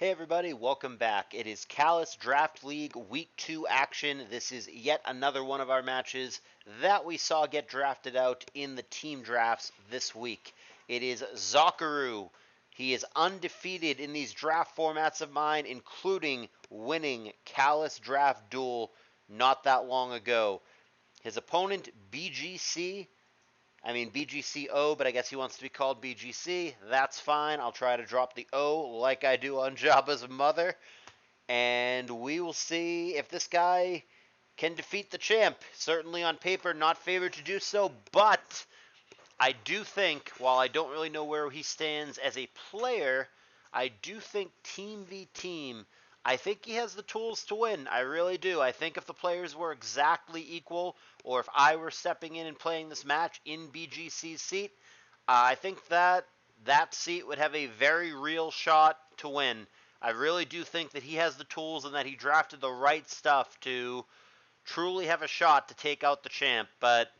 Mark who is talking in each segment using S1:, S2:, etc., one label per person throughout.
S1: Hey everybody, welcome back. It is CALLOUS Draft League Week 2 action. This is yet another one of our matches that we saw get drafted out in the team drafts this week. It is Zokuru. He is undefeated in these draft formats of mine, including winning CALLOUS Draft Duel not that long ago. His opponent, Bgc0, but I guess he wants to be called BGC. That's fine. I'll try to drop the O like I do on Jabba's mother. And we will see if this guy can defeat the champ. Certainly on paper, not favored to do so, but I do think, while I don't really know where he stands as a player, I do think team v team, I think he has the tools to win. I really do. I think if the players were exactly equal, or if I were stepping in and playing this match in BGC's seat, I think that seat would have a very real shot to win. I really do think that he has the tools and that he drafted the right stuff to truly have a shot to take out the champ. But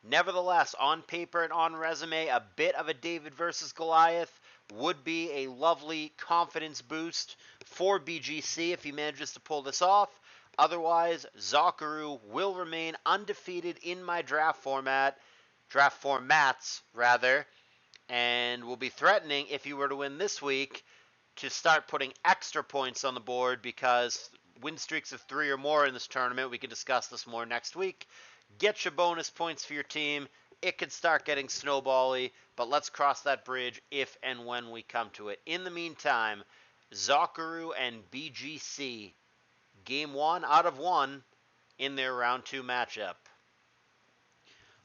S1: nevertheless, on paper and on resume, a bit of a David versus Goliath would be a lovely confidence boost for BGC if he manages to pull this off. Otherwise, Zokuru will remain undefeated in my draft formats, and will be threatening, if he were to win this week, to start putting extra points on the board because win streaks of 3 or more in this tournament, we can discuss this more next week, get your bonus points for your team. It could start getting snowbally, but let's cross that bridge if and when we come to it. In the meantime, Zokuru and BGC, game 1 out of 1 in their round 2 matchup.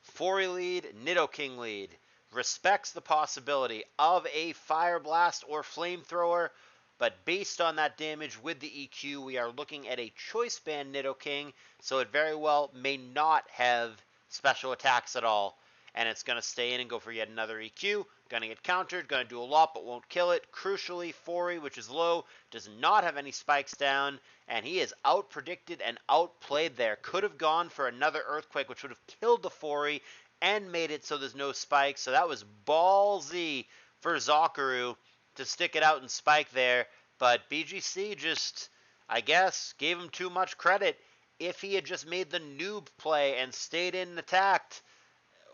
S1: Fori lead, Nidoking lead. Respects the possibility of a Fire Blast or Flamethrower, but based on that damage with the EQ, we are looking at a Choice Band Nidoking, so it very well may not have special attacks at all. And it's going to stay in and go for yet another EQ. Going to get countered, going to do a lot, but won't kill it. Crucially, Fori, which is low, does not have any spikes down, and he is out-predicted and outplayed there. Could have gone for another Earthquake, which would have killed the Fori and made it so there's no spikes. So that was ballsy for Zokuru to stick it out and spike there. But BGC just, I guess, gave him too much credit. If he had just made the noob play and stayed in and attacked,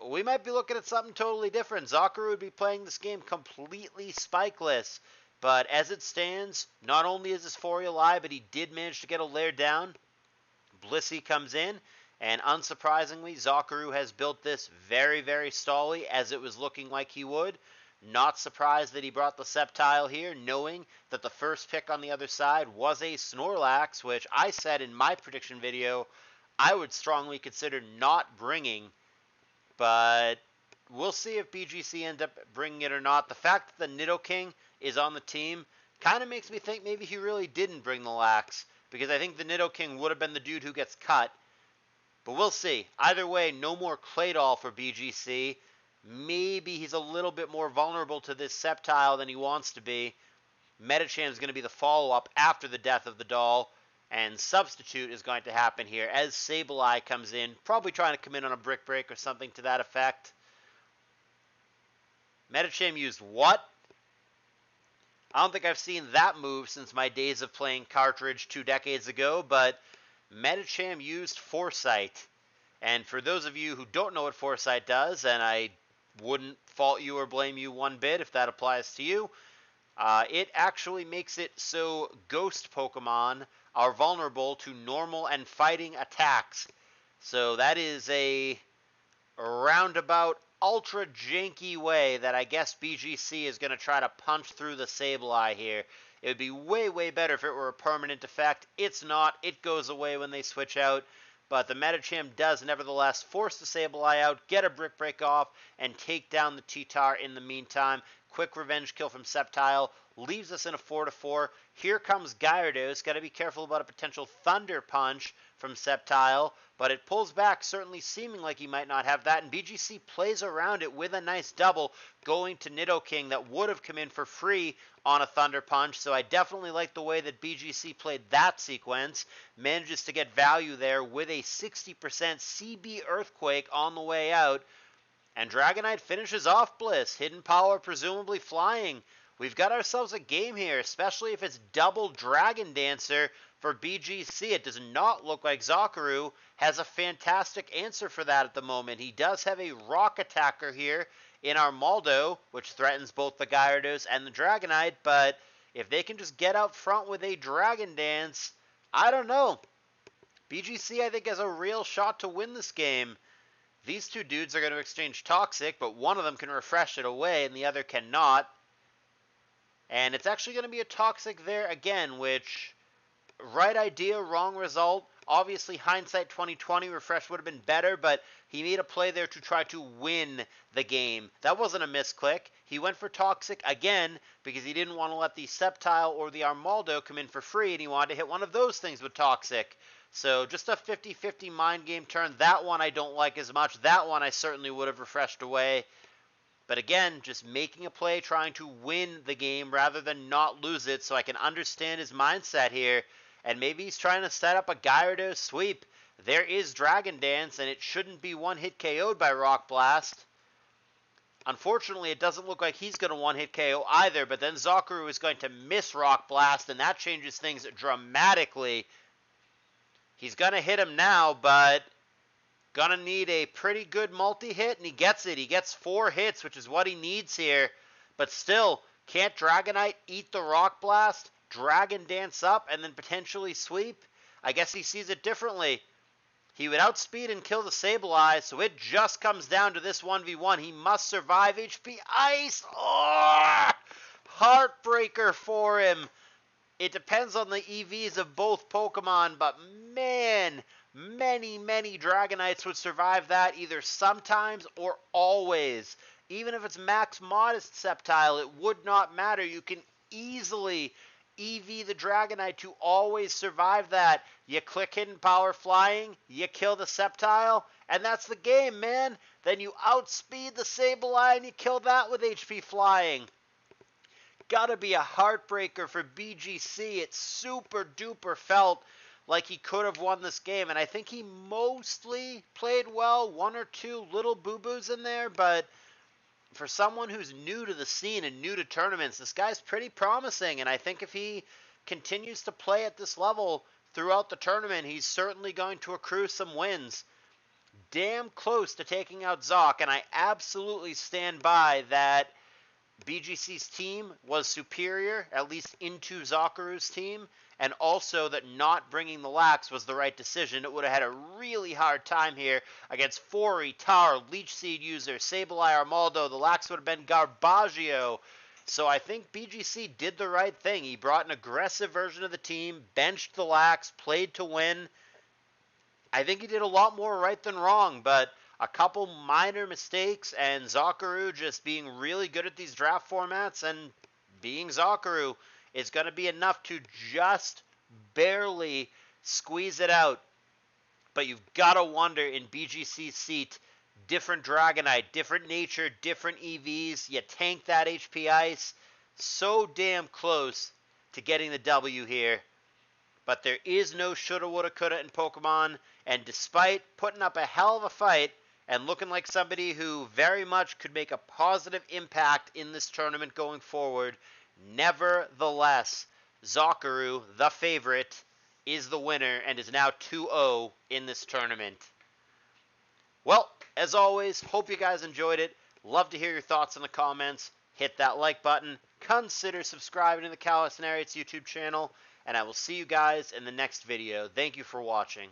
S1: we might be looking at something totally different. Zokuru would be playing this game completely spikeless. But as it stands, not only is his Fori alive, but he did manage to get a lair down. Blissey comes in, and unsurprisingly, Zokuru has built this very, very stally, as it was looking like he would. Not surprised that he brought the Sceptile here, knowing that the first pick on the other side was a Snorlax, which I said in my prediction video I would strongly consider not bringing. But we'll see if BGC ends up bringing it or not. The fact that the Nidoking is on the team kind of makes me think maybe he really didn't bring the Lax, because I think the Nidoking would have been the dude who gets cut. But we'll see. Either way, no more Claydol for BGC. Maybe he's a little bit more vulnerable to this Sceptile than he wants to be. Medicham is going to be the follow-up after the death of the doll. And Substitute is going to happen here as Sableye comes in, probably trying to come in on a Brick Break or something to that effect. Medicham used what? I don't think I've seen that move since my days of playing Cartridge 2 decades ago, but Medicham used Foresight. And for those of you who don't know what Foresight does, and I wouldn't fault you or blame you one bit if that applies to you, it actually makes it so ghost Pokemon are vulnerable to normal and fighting attacks. So that is a roundabout, ultra janky way that I guess BGC is going to try to punch through the Sableye here. It would be way, way better if it were a permanent effect. It's not. It goes away when they switch out. But the Medicham does nevertheless force the Sableye out, get a Brick Break off, and take down the T-Tar in the meantime. Quick revenge kill from Sceptile leaves us in a 4-4. Here comes Gyarados. Got to be careful about a potential Thunder Punch from Sceptile, but it pulls back, certainly seeming like he might not have that, and BGC plays around it with a nice double going to Nidoking that would have come in for free on a Thunder Punch, so I definitely like the way that BGC played that sequence. Manages to get value there with a 60% CB Earthquake on the way out, and Dragonite finishes off Bliss. Hidden Power presumably flying. we've got ourselves a game here, especially if it's double Dragon Dancer for BGC. It does not look like Zokuru has a fantastic answer for that at the moment. He does have a rock attacker here in Armaldo, which threatens both the Gyarados and the Dragonite, but if they can just get out front with a Dragon Dance, I don't know. BGC, I think, has a real shot to win this game. These two dudes are going to exchange Toxic, but one of them can refresh it away and the other cannot. And it's actually going to be a Toxic there again, which, right idea, wrong result. Obviously, hindsight 2020, refresh would have been better, but he made a play there to try to win the game. That wasn't a misclick. He went for Toxic again because he didn't want to let the Sceptile or the Armaldo come in for free, and he wanted to hit one of those things with Toxic. So just a 50-50 mind game turn. That one I don't like as much. That one I certainly would have refreshed away. But again, just making a play, trying to win the game rather than not lose it, so I can understand his mindset here. And maybe he's trying to set up a Gyarados sweep. There is Dragon Dance, and it shouldn't be one-hit KO'd by Rock Blast. Unfortunately, it doesn't look like he's going to one-hit KO either, but then Zokuru is going to miss Rock Blast, and that changes things dramatically. He's going to hit him now, but going to need a pretty good multi-hit, and he gets it. He gets 4 hits, which is what he needs here. But still, can't Dragonite eat the Rock Blast, Dragon Dance up, and then potentially sweep? I guess he sees it differently. He would outspeed and kill the Sableye, so it just comes down to this 1v1. He must survive HP Ice. Oh! Heartbreaker for him. It depends on the EVs of both Pokemon, but man, many Dragonites would survive that either sometimes or always. Even if it's max modest Sceptile, it would not matter. You can easily EV the Dragonite to always survive that. You click Hidden Power Flying, you kill the Sceptile, and that's the game, man. Then you outspeed the Sableye and you kill that with HP Flying. Gotta be a heartbreaker for BGC. It super duper felt like he could have won this game, and I think he mostly played well. 1 or 2 little boo-boos in there, but for someone who's new to the scene and new to tournaments, this guy's pretty promising, and I think if he continues to play at this level throughout the tournament, he's certainly going to accrue some wins. Damn close to taking out Zoc, and I absolutely stand by that BGC's team was superior, at least into Zokuru's team, and also that not bringing the Lax was the right decision. It would have had a really hard time here against Fori, Tar, Leech Seed user, Sableye, Armaldo. The Lax would have been Garbaggio. So I think BGC did the right thing. He brought an aggressive version of the team, benched the Lax, played to win. I think he did a lot more right than wrong, but a couple minor mistakes, and Zokuru just being really good at these draft formats and being Zokuru is going to be enough to just barely squeeze it out. But you've got to wonder in BGC's seat, different Dragonite, different nature, different EVs, you tank that HP Ice, so damn close to getting the W here. But there is no shoulda, woulda, coulda in Pokemon, and despite putting up a hell of a fight, and looking like somebody who very much could make a positive impact in this tournament going forward, nevertheless, Zokuru, the favorite, is the winner and is now 2-0 in this tournament. Well, as always, hope you guys enjoyed it. Love to hear your thoughts in the comments. Hit that like button. Consider subscribing to the CALLOUS YouTube channel, and I will see you guys in the next video. Thank you for watching.